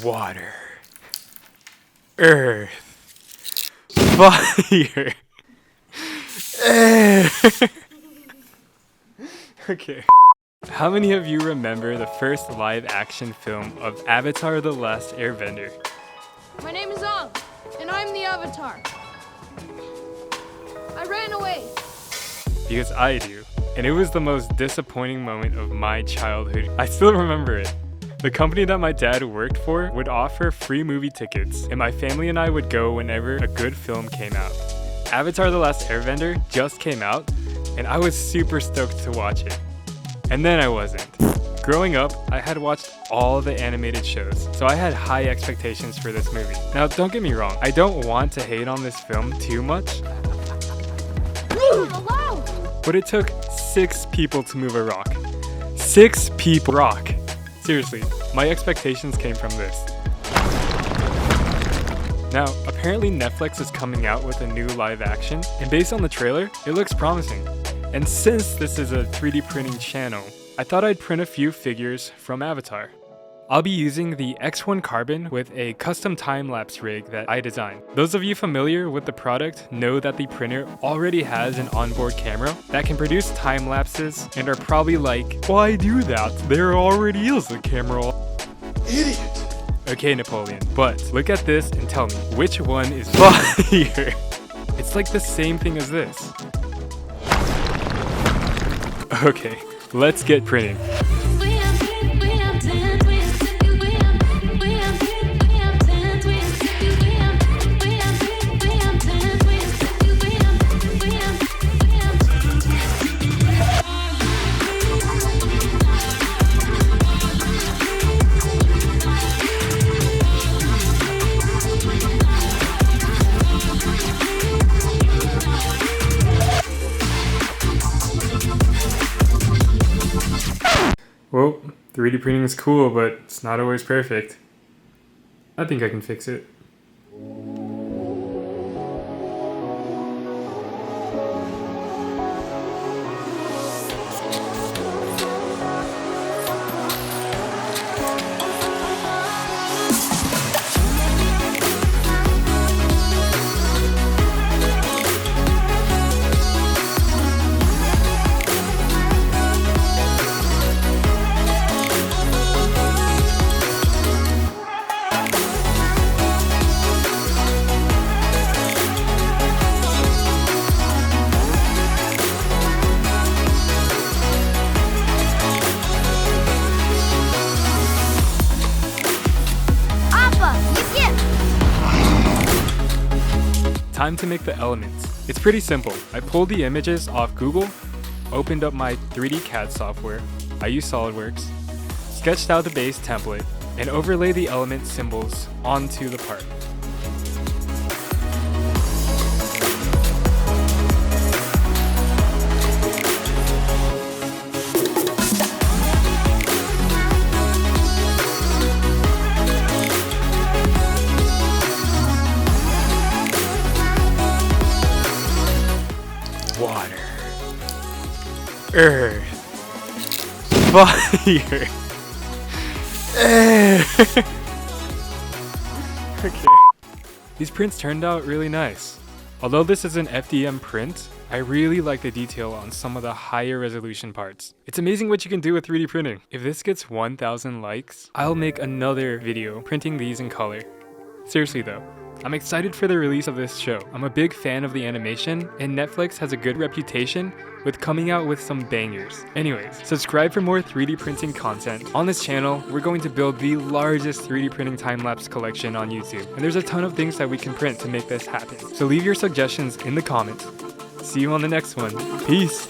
water, earth, fire, air. Okay. How many of you remember the first live action film of Avatar: The Last Airbender? My name is Ang, and I'm the Avatar. I ran away. Because I do. And it was the most disappointing moment of my childhood. I still remember it. The company that my dad worked for would offer free movie tickets, and my family and I would go whenever a good film came out. Avatar: The Last Airbender just came out, and I was super stoked to watch it. And then I wasn't. Growing up, I had watched all the animated shows, so I had high expectations for this movie. Now, don't get me wrong, I don't want to hate on this film too much, but it took 6 people to move a rock. 6 people rock. Seriously, my expectations came from this. Now, apparently Netflix is coming out with a new live action, and based on the trailer, it looks promising. And since this is a 3D printing channel, I thought I'd print a few figures from Avatar. I'll be using the X1 Carbon with a custom time-lapse rig that I designed. Those of you familiar with the product know that the printer already has an onboard camera that can produce time lapses and are probably like, why do that? There already is a camera. Idiot! Okay, Napoleon, but look at this and tell me, which one is fire? It's like the same thing as this. Okay, let's get printing. Well, 3D printing is cool, but it's not always perfect. I think I can fix it. Time to make the elements. It's pretty simple. I pulled the images off Google, opened up my 3D CAD software, I use SolidWorks, sketched out the base template, and overlaid the element symbols onto the part. Water, earth, fire, air. Okay. These prints turned out really nice. Although this is an FDM print, I really like the detail on some of the higher resolution parts. It's amazing what you can do with 3D printing. If this gets 1,000 likes, I'll make another video printing these in color. Seriously though, I'm excited for the release of this show. I'm a big fan of the animation, and Netflix has a good reputation with coming out with some bangers. Anyways, subscribe for more 3D printing content. On this channel, we're going to build the largest 3D printing time-lapse collection on YouTube, and there's a ton of things that we can print to make this happen. So leave your suggestions in the comments. See you on the next one. Peace!